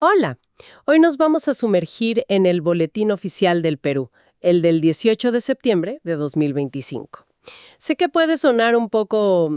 Hola, hoy nos vamos a sumergir en el Boletín Oficial del Perú, el del 18 de septiembre de 2025. Sé que puede sonar un poco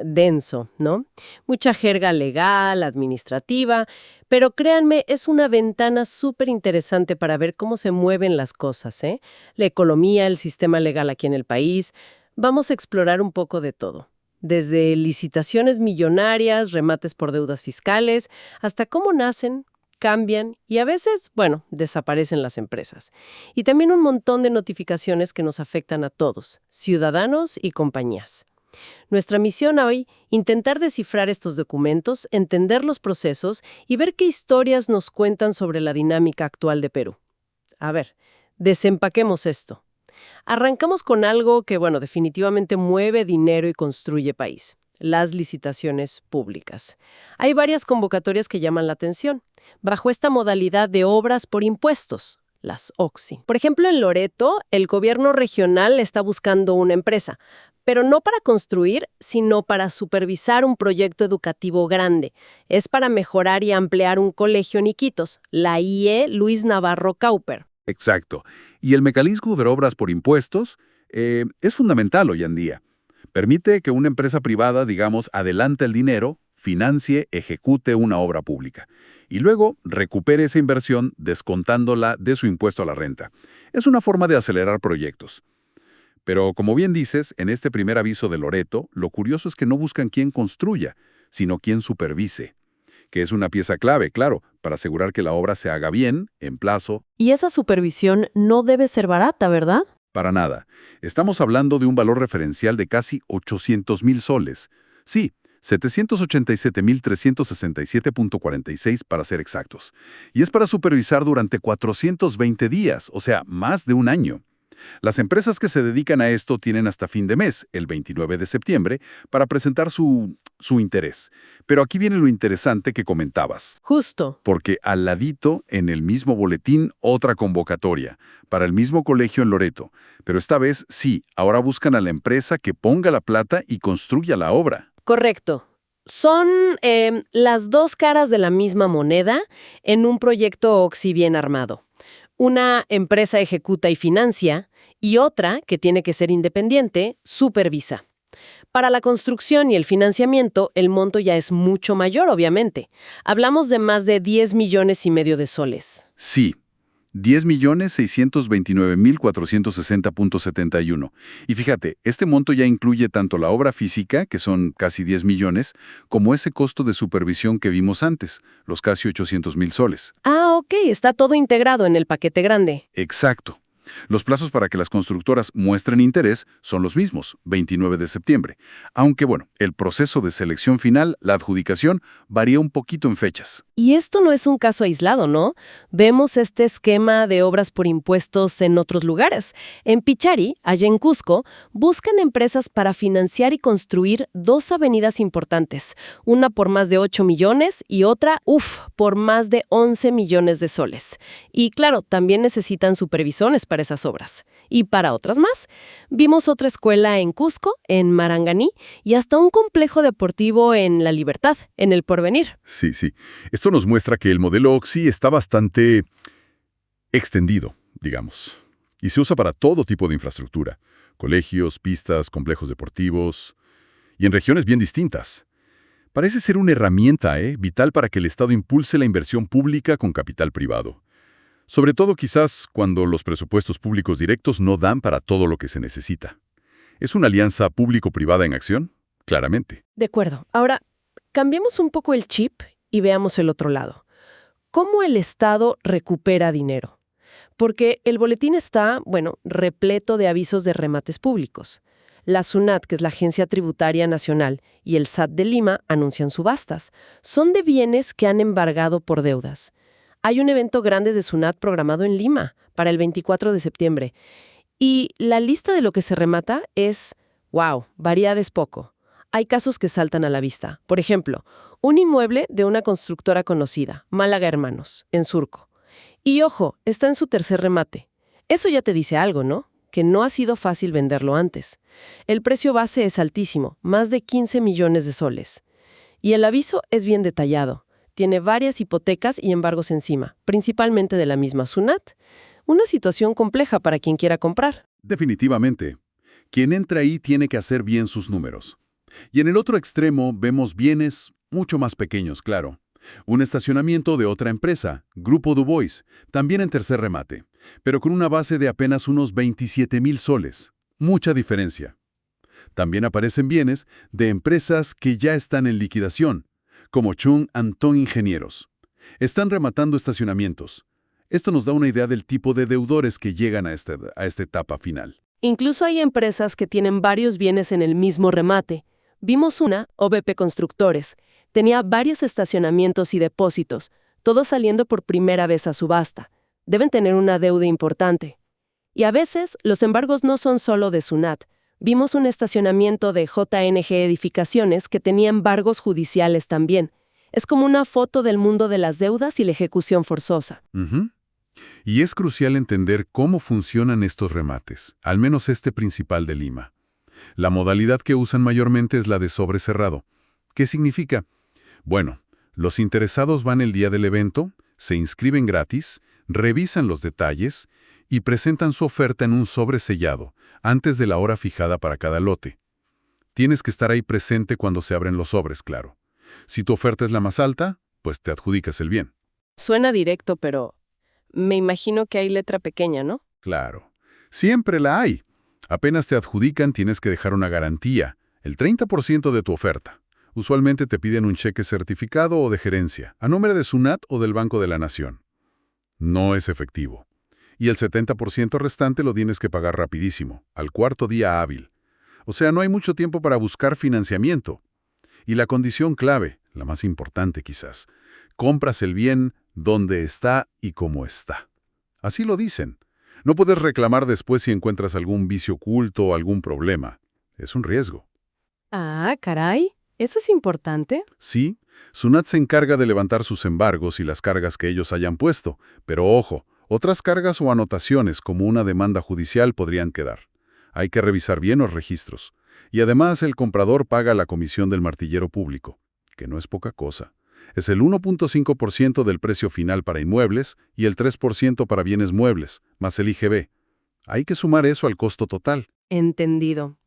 denso, ¿no? Mucha jerga legal, administrativa, pero créanme, es una ventana súper interesante para ver cómo se mueven las cosas, ¿eh? La economía, el sistema legal aquí en el país. Vamos a explorar un poco de todo. Desde licitaciones millonarias, remates por deudas fiscales, hasta cómo nacen, cambian y a veces, bueno, desaparecen las empresas. Y también un montón de notificaciones que nos afectan a todos, ciudadanos y compañías. Nuestra misión hoy, intentar descifrar estos documentos, entender los procesos y ver qué historias nos cuentan sobre la dinámica actual de Perú. A ver, desempaquemos esto. Arrancamos con algo que, bueno, definitivamente mueve dinero y construye país: las licitaciones públicas. Hay varias convocatorias que llaman la atención, bajo esta modalidad de obras por impuestos, las OXI. Por ejemplo, en Loreto, el gobierno regional está buscando una empresa, pero no para construir, sino para supervisar un proyecto educativo grande. Es para mejorar y ampliar un colegio en Iquitos, la IE Luis Navarro Cauper. Exacto. Y el mecanismo de obras por impuestos es fundamental hoy en día. Permite que una empresa privada, digamos, adelante el dinero, financie, ejecute una obra pública y luego recupere esa inversión descontándola de su impuesto a la renta. Es una forma de acelerar proyectos. Pero como bien dices, en este primer aviso de Loreto, lo curioso es que no buscan quién construya, sino quién supervise, que es una pieza clave, claro, para asegurar que la obra se haga bien, en plazo. Y esa supervisión no debe ser barata, ¿verdad? Para nada. Estamos hablando de un valor referencial de casi 800,000 soles. Sí, 787,367.46 para ser exactos. Y es para supervisar durante 420 días, o sea, más de un año. Las empresas que se dedican a esto tienen hasta fin de mes, el 29 de septiembre, para presentar su interés. Pero aquí viene lo interesante que comentabas. Justo. Porque al ladito, en el mismo boletín, otra convocatoria, para el mismo colegio en Loreto. Pero esta vez sí, ahora buscan a la empresa que ponga la plata y construya la obra. Correcto. Son las dos caras de la misma moneda en un proyecto OXI bien armado. Una empresa ejecuta y financia, y otra, que tiene que ser independiente, supervisa. Para la construcción y el financiamiento, el monto ya es mucho mayor, obviamente. Hablamos de más de 10,5 millones de soles. Sí, 10,629,460.71. Y fíjate, este monto ya incluye tanto la obra física, que son casi 10 millones, como ese costo de supervisión que vimos antes, los casi 800,000 soles. Ah, ok, está todo integrado en el paquete grande. Exacto. Los plazos para que las constructoras muestren interés son los mismos, 29 de septiembre. Aunque bueno, el proceso de selección final, la adjudicación, varía un poquito en fechas. Y esto no es un caso aislado, ¿no? Vemos este esquema de obras por impuestos en otros lugares. En Pichari, allá en Cusco, buscan empresas para financiar y construir dos avenidas importantes, una por más de 8 millones y otra, por más de 11 millones de soles. Y claro, también necesitan supervisores para esas obras. Y para otras más. Vimos otra escuela en Cusco, en Maranganí, y hasta un complejo deportivo en La Libertad, en El Porvenir. Sí, sí. Esto nos muestra que el modelo OXI está bastante extendido, digamos, y se usa para todo tipo de infraestructura: colegios, pistas, complejos deportivos, y en regiones bien distintas. Parece ser una herramienta, vital para que el Estado impulse la inversión pública con capital privado. Sobre todo quizás cuando los presupuestos públicos directos no dan para todo lo que se necesita. ¿Es una alianza público-privada en acción? Claramente. De acuerdo. Ahora, cambiemos un poco el chip y veamos el otro lado. ¿Cómo el Estado recupera dinero? Porque el boletín está, bueno, repleto de avisos de remates públicos. La SUNAT, que es la Agencia Tributaria Nacional, y el SAT de Lima anuncian subastas. Son de bienes que han embargado por deudas. Hay un evento grande de SUNAT programado en Lima para el 24 de septiembre. Y la lista de lo que se remata es, variada es poco. Hay casos que saltan a la vista. Por ejemplo, un inmueble de una constructora conocida, Málaga Hermanos, en Surco. Y ojo, está en su tercer remate. Eso ya te dice algo, ¿no? Que no ha sido fácil venderlo antes. El precio base es altísimo, más de 15 millones de soles. Y el aviso es bien detallado. tiene varias hipotecas y embargos encima, principalmente de la misma SUNAT. Una situación compleja para quien quiera comprar. Definitivamente. Quien entra ahí tiene que hacer bien sus números. Y en el otro extremo vemos bienes mucho más pequeños, claro. Un estacionamiento de otra empresa, Grupo Dubois, también en tercer remate, pero con una base de apenas unos 27,000 soles. Mucha diferencia. También aparecen bienes de empresas que ya están en liquidación, como Chung Antón Ingenieros. Están rematando estacionamientos. Esto nos da una idea del tipo de deudores que llegan a esta etapa final. Incluso hay empresas que tienen varios bienes en el mismo remate. Vimos una, OBP Constructores. Tenía varios estacionamientos y depósitos, todos saliendo por primera vez a subasta. Deben tener una deuda importante. Y a veces, los embargos no son solo de SUNAT. Vimos un estacionamiento de JNG Edificaciones que tenía embargos judiciales también. Es como una foto del mundo de las deudas y la ejecución forzosa. Ujú. Y es crucial entender cómo funcionan estos remates, al menos este principal de Lima. La modalidad que usan mayormente es la de sobrecerrado. ¿Qué significa? Bueno, los interesados van el día del evento, se inscriben gratis, revisan los detalles y presentan su oferta en un sobre sellado, antes de la hora fijada para cada lote. Tienes que estar ahí presente cuando se abren los sobres, claro. Si tu oferta es la más alta, pues te adjudicas el bien. Suena directo, pero me imagino que hay letra pequeña, ¿no? Claro. Siempre la hay. Apenas te adjudican, tienes que dejar una garantía, el 30% de tu oferta. Usualmente te piden un cheque certificado o de gerencia, a nombre de SUNAT o del Banco de la Nación. No es efectivo. Y el 70% restante lo tienes que pagar rapidísimo, al cuarto día hábil. O sea, no hay mucho tiempo para buscar financiamiento. Y la condición clave, la más importante quizás, compras el bien donde está y cómo está. Así lo dicen. No puedes reclamar después si encuentras algún vicio oculto o algún problema. Es un riesgo. Ah, caray. ¿Eso es importante? Sí, SUNAT se encarga de levantar sus embargos y las cargas que ellos hayan puesto, pero ojo, otras cargas o anotaciones como una demanda judicial podrían quedar. Hay que revisar bien los registros. Y además el comprador paga la comisión del martillero público, que no es poca cosa. Es el 1.5% del precio final para inmuebles y el 3% para bienes muebles, más el IGB. Hay que sumar eso al costo total. Entendido.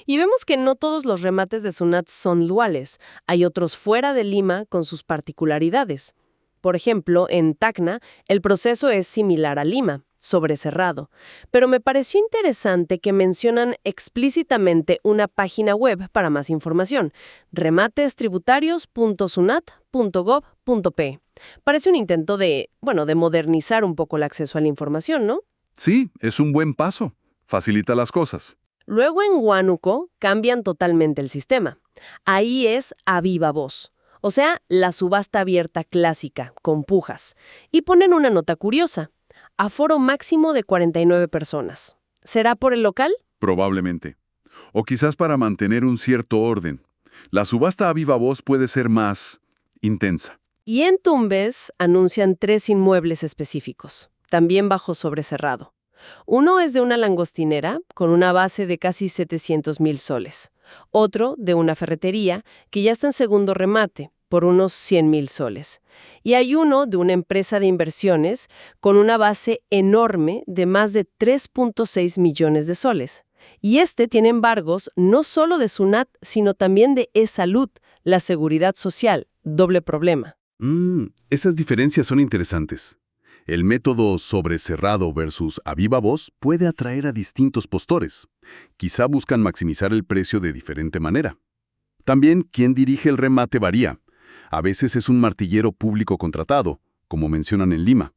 Y vemos que no todos los remates de SUNAT son duales. Hay otros fuera de Lima con sus particularidades. Por ejemplo, en Tacna, el proceso es similar a Lima, sobrecerrado. Pero me pareció interesante que mencionan explícitamente una página web para más información: rematestributarios.sunat.gov.pe. Parece un intento de modernizar un poco el acceso a la información, ¿no? Sí, es un buen paso. Facilita las cosas. Luego en Huánuco cambian totalmente el sistema. Ahí es a viva voz, o sea, la subasta abierta clásica, con pujas. Y ponen una nota curiosa: aforo máximo de 49 personas. ¿Será por el local? Probablemente. O quizás para mantener un cierto orden. La subasta a viva voz puede ser más intensa. Y en Tumbes anuncian 3 inmuebles específicos, también bajo sobrecerrado. Uno es de una langostinera con una base de casi 700,000 soles. Otro de una ferretería que ya está en segundo remate, por unos 100,000 soles. Y hay uno de una empresa de inversiones con una base enorme de más de 3.6 millones de soles. Y este tiene embargos no solo de SUNAT, sino también de eSalud, la seguridad social. Doble problema. Esas diferencias son interesantes. El método sobrecerrado versus a viva voz puede atraer a distintos postores. Quizá buscan maximizar el precio de diferente manera. También, quien dirige el remate varía. A veces es un martillero público contratado, como mencionan en Lima.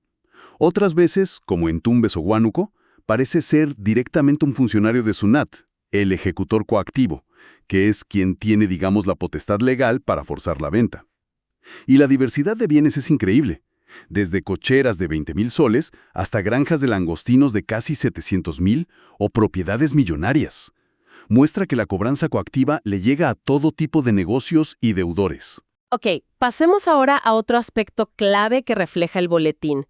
Otras veces, como en Tumbes o Huánuco, parece ser directamente un funcionario de SUNAT, el ejecutor coactivo, que es quien tiene, digamos, la potestad legal para forzar la venta. Y la diversidad de bienes es increíble. Desde cocheras de 20,000 soles hasta granjas de langostinos de casi 700,000 o propiedades millonarias. Muestra que la cobranza coactiva le llega a todo tipo de negocios y deudores. Ok, pasemos ahora a otro aspecto clave que refleja el boletín: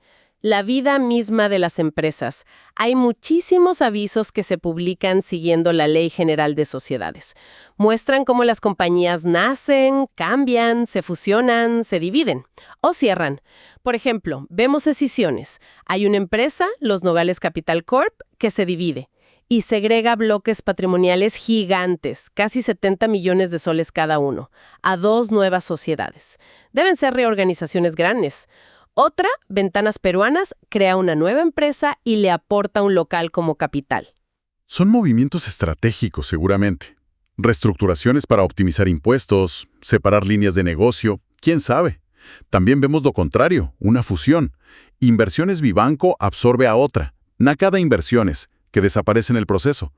La vida misma de las empresas. Hay muchísimos avisos que se publican siguiendo la Ley General de Sociedades. Muestran cómo las compañías nacen, cambian, se fusionan, se dividen o cierran. Por ejemplo, vemos escisiones. Hay una empresa, Los Nogales Capital Corp, que se divide y segrega bloques patrimoniales gigantes, casi 70 millones de soles cada uno, a 2 nuevas sociedades. Deben ser reorganizaciones grandes. Otra, Ventanas Peruanas, crea una nueva empresa y le aporta un local como capital. Son movimientos estratégicos, seguramente. Reestructuraciones para optimizar impuestos, separar líneas de negocio, quién sabe. También vemos lo contrario, una fusión. Inversiones Vivanco absorbe a otra. Nakada Inversiones, que desaparece en el proceso.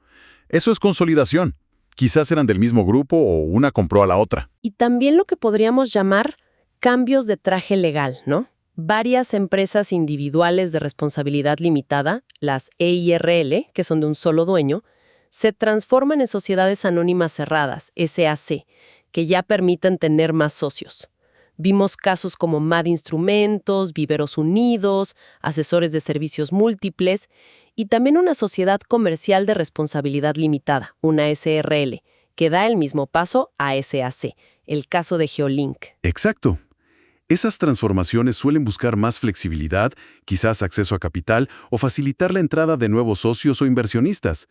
Eso es consolidación. Quizás eran del mismo grupo o una compró a la otra. Y también lo que podríamos llamar cambios de traje legal, ¿no? Varias empresas individuales de responsabilidad limitada, las EIRL, que son de un solo dueño, se transforman en sociedades anónimas cerradas, SAC, que ya permiten tener más socios. Vimos casos como MAD Instrumentos, Viveros Unidos, Asesores de Servicios Múltiples y también una sociedad comercial de responsabilidad limitada, una SRL, que da el mismo paso a SAC, el caso de Geolink. Exacto. Esas transformaciones suelen buscar más flexibilidad, quizás acceso a capital o facilitar la entrada de nuevos socios o inversionistas.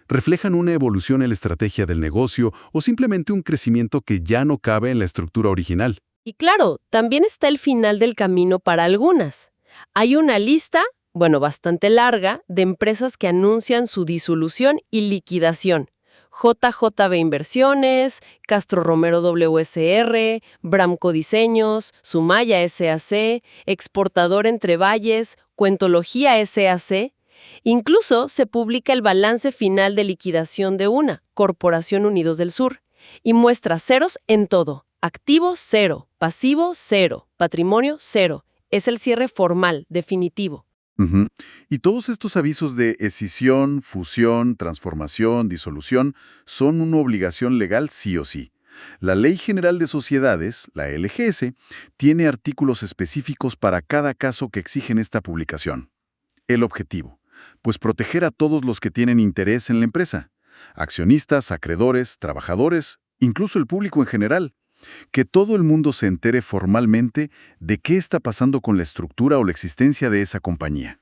Reflejan una evolución en la estrategia del negocio o simplemente un crecimiento que ya no cabe en la estructura original. Y claro, también está el final del camino para algunas. Hay una lista, bastante larga, de empresas que anuncian su disolución y liquidación. JJB Inversiones, Castro Romero WSR, Bramco Diseños, Sumaya SAC, Exportador Entre Valles, Cuentología SAC. Incluso se publica el balance final de liquidación de una, Corporación Unidos del Sur, y muestra ceros en todo. Activo 0, pasivo 0, patrimonio 0. Es el cierre formal, definitivo. Y todos estos avisos de escisión, fusión, transformación, disolución, son una obligación legal sí o sí. La Ley General de Sociedades, la LGS, tiene artículos específicos para cada caso que exigen esta publicación. El objetivo, pues proteger a todos los que tienen interés en la empresa, accionistas, acreedores, trabajadores, incluso el público en general. Que todo el mundo se entere formalmente de qué está pasando con la estructura o la existencia de esa compañía.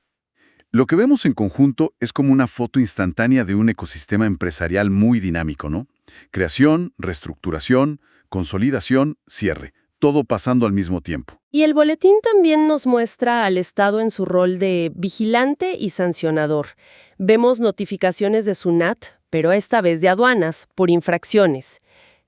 Lo que vemos en conjunto es como una foto instantánea de un ecosistema empresarial muy dinámico, ¿no? Creación, reestructuración, consolidación, cierre, todo pasando al mismo tiempo. Y el boletín también nos muestra al Estado en su rol de vigilante y sancionador. Vemos notificaciones de SUNAT, pero esta vez de aduanas, por infracciones.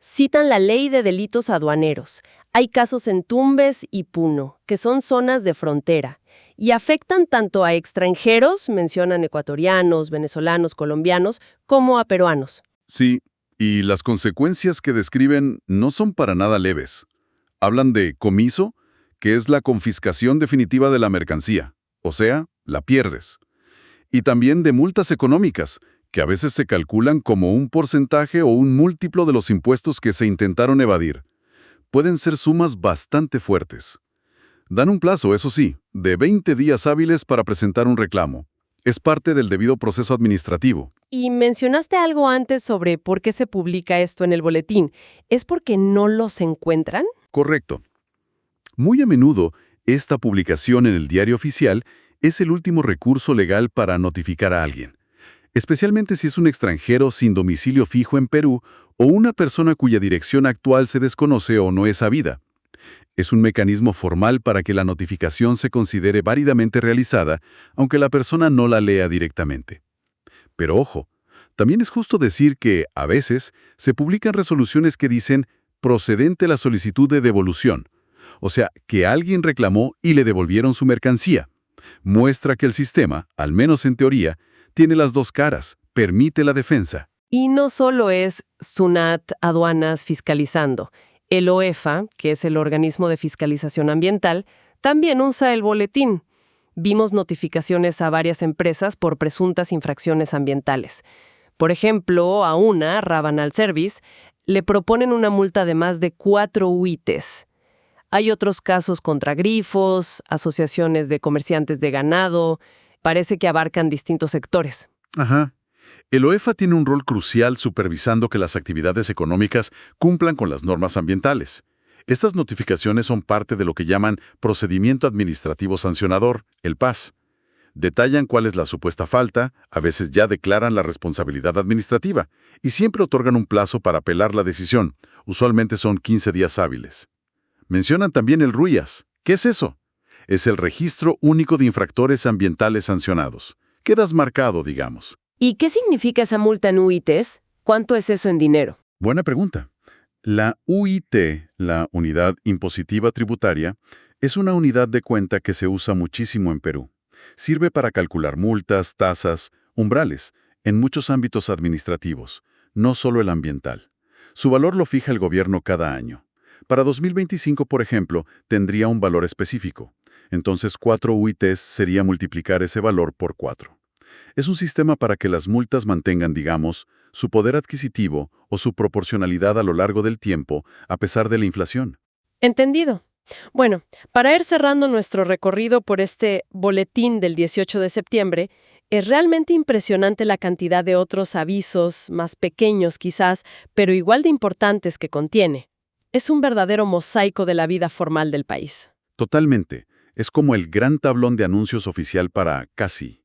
Citan la Ley de Delitos Aduaneros. Hay casos en Tumbes y Puno, que son zonas de frontera, y afectan tanto a extranjeros, mencionan ecuatorianos, venezolanos, colombianos, como a peruanos. Sí, y las consecuencias que describen no son para nada leves. Hablan de comiso, que es la confiscación definitiva de la mercancía, o sea, la pierdes. Y también de multas económicas, que a veces se calculan como un porcentaje o un múltiplo de los impuestos que se intentaron evadir. Pueden ser sumas bastante fuertes. Dan un plazo, eso sí, de 20 días hábiles para presentar un reclamo. Es parte del debido proceso administrativo. Y mencionaste algo antes sobre por qué se publica esto en el boletín. ¿Es porque no los encuentran? Correcto. Muy a menudo, esta publicación en el diario oficial es el último recurso legal para notificar a alguien. Especialmente si es un extranjero sin domicilio fijo en Perú o una persona cuya dirección actual se desconoce o no es sabida. Es un mecanismo formal para que la notificación se considere válidamente realizada, aunque la persona no la lea directamente. Pero ojo, también es justo decir que, a veces, se publican resoluciones que dicen procedente la solicitud de devolución, o sea, que alguien reclamó y le devolvieron su mercancía. Muestra que el sistema, al menos en teoría, tiene las dos caras, permite la defensa. Y no solo es SUNAT Aduanas fiscalizando. El OEFA, que es el organismo de fiscalización ambiental, también usa el boletín. Vimos notificaciones a varias empresas por presuntas infracciones ambientales. Por ejemplo, a una, Rabanal Service, le proponen una multa de más de 4 UITs. Hay otros casos contra grifos, asociaciones de comerciantes de ganado. Parece que abarcan distintos sectores. Ajá. El OEFA tiene un rol crucial supervisando que las actividades económicas cumplan con las normas ambientales. Estas notificaciones son parte de lo que llaman Procedimiento Administrativo Sancionador, el PAS. Detallan cuál es la supuesta falta, a veces ya declaran la responsabilidad administrativa, y siempre otorgan un plazo para apelar la decisión. Usualmente son 15 días hábiles. Mencionan también el RUIAS. ¿Qué es eso? Es el Registro Único de Infractores Ambientales Sancionados. Quedas marcado, digamos. ¿Y qué significa esa multa en UITs? ¿Cuánto es eso en dinero? Buena pregunta. La UIT, la Unidad Impositiva Tributaria, es una unidad de cuenta que se usa muchísimo en Perú. Sirve para calcular multas, tasas, umbrales, en muchos ámbitos administrativos, no solo el ambiental. Su valor lo fija el gobierno cada año. Para 2025, por ejemplo, tendría un valor específico. Entonces, 4 UITs sería multiplicar ese valor por 4. Es un sistema para que las multas mantengan, digamos, su poder adquisitivo o su proporcionalidad a lo largo del tiempo, a pesar de la inflación. Entendido. Bueno, para ir cerrando nuestro recorrido por este boletín del 18 de septiembre, es realmente impresionante la cantidad de otros avisos, más pequeños quizás, pero igual de importantes que contiene. Es un verdadero mosaico de la vida formal del país. Totalmente. Es como el gran tablón de anuncios oficial para casi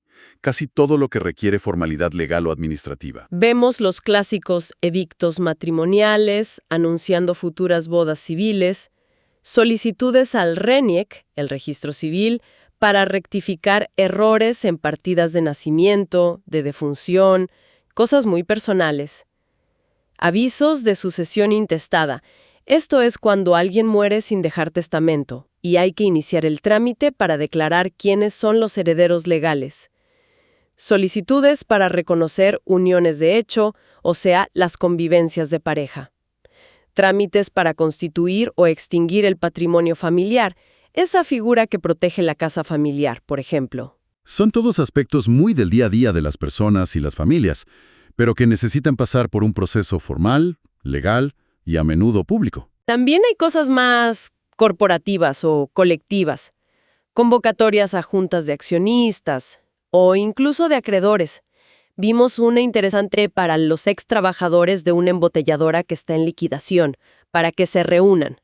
todo lo que requiere formalidad legal o administrativa. Vemos los clásicos edictos matrimoniales, anunciando futuras bodas civiles, solicitudes al RENIEC, el registro civil, para rectificar errores en partidas de nacimiento, de defunción, cosas muy personales. Avisos de sucesión intestada. Esto es cuando alguien muere sin dejar testamento y hay que iniciar el trámite para declarar quiénes son los herederos legales. Solicitudes para reconocer uniones de hecho, o sea, las convivencias de pareja. Trámites para constituir o extinguir el patrimonio familiar, esa figura que protege la casa familiar, por ejemplo. Son todos aspectos muy del día a día de las personas y las familias, pero que necesitan pasar por un proceso formal, legal y a menudo público. También hay cosas más corporativas o colectivas, convocatorias a juntas de accionistas o incluso de acreedores. Vimos una interesante para los ex trabajadores de una embotelladora que está en liquidación, para que se reúnan.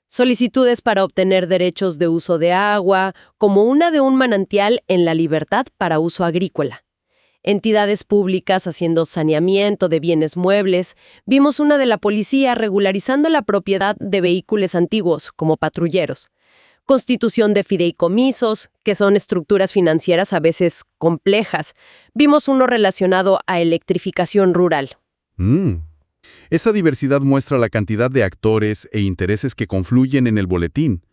Solicitudes para obtener derechos de uso de agua, como una de un manantial en La Libertad para uso agrícola. Entidades públicas haciendo saneamiento de bienes muebles. Vimos una de la policía regularizando la propiedad de vehículos antiguos, como patrulleros. Constitución de fideicomisos, que son estructuras financieras a veces complejas. Vimos uno relacionado a electrificación rural. Esa diversidad muestra la cantidad de actores e intereses que confluyen en el boletín,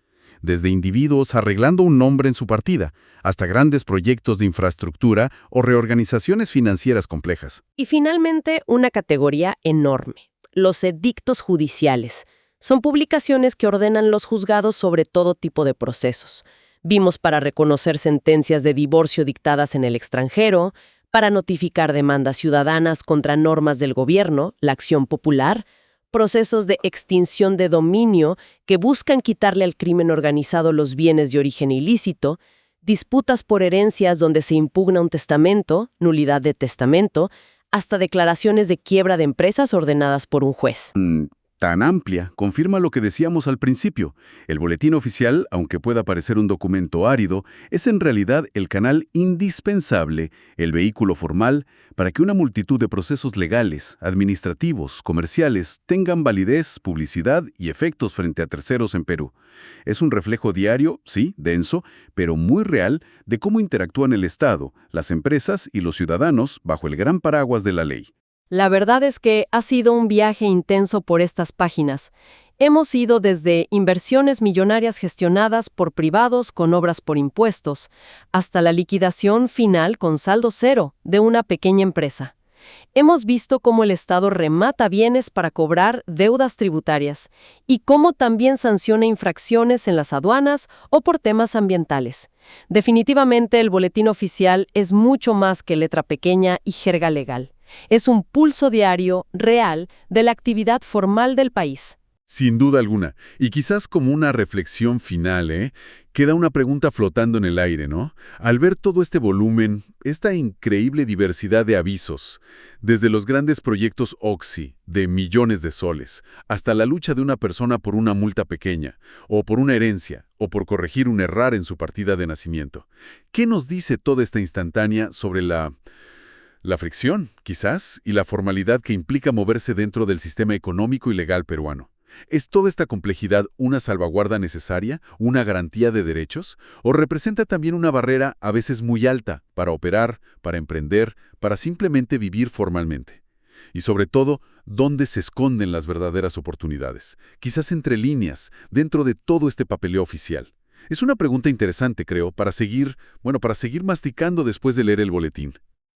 desde individuos arreglando un nombre en su partida, hasta grandes proyectos de infraestructura o reorganizaciones financieras complejas. Y finalmente, una categoría enorme, los edictos judiciales. Son publicaciones que ordenan los juzgados sobre todo tipo de procesos. Vimos para reconocer sentencias de divorcio dictadas en el extranjero, para notificar demandas ciudadanas contra normas del gobierno, la acción popular, procesos de extinción de dominio que buscan quitarle al crimen organizado los bienes de origen ilícito, disputas por herencias donde se impugna un testamento, nulidad de testamento, hasta declaraciones de quiebra de empresas ordenadas por un juez. Tan amplia, confirma lo que decíamos al principio. El boletín oficial, aunque pueda parecer un documento árido, es en realidad el canal indispensable, el vehículo formal, para que una multitud de procesos legales, administrativos, comerciales, tengan validez, publicidad y efectos frente a terceros en Perú. Es un reflejo diario, sí, denso, pero muy real, de cómo interactúan el Estado, las empresas y los ciudadanos bajo el gran paraguas de la ley. La verdad es que ha sido un viaje intenso por estas páginas. Hemos ido desde inversiones millonarias gestionadas por privados con obras por impuestos, hasta la liquidación final con saldo cero de una pequeña empresa. Hemos visto cómo el Estado remata bienes para cobrar deudas tributarias y cómo también sanciona infracciones en las aduanas o por temas ambientales. Definitivamente el boletín oficial es mucho más que letra pequeña y jerga legal. Es un pulso diario, real, de la actividad formal del país. Sin duda alguna. Y quizás como una reflexión final, queda una pregunta flotando en el aire, ¿no? Al ver todo este volumen, esta increíble diversidad de avisos, desde los grandes proyectos Oxy, de millones de soles, hasta la lucha de una persona por una multa pequeña, o por una herencia, o por corregir un error en su partida de nacimiento. ¿Qué nos dice toda esta instantánea sobre la fricción, quizás, y la formalidad que implica moverse dentro del sistema económico y legal peruano? ¿Es toda esta complejidad una salvaguarda necesaria, una garantía de derechos? ¿O representa también una barrera a veces muy alta para operar, para emprender, para simplemente vivir formalmente? Y sobre todo, ¿dónde se esconden las verdaderas oportunidades? Quizás entre líneas, dentro de todo este papeleo oficial. Es una pregunta interesante, creo, para seguir masticando después de leer el boletín.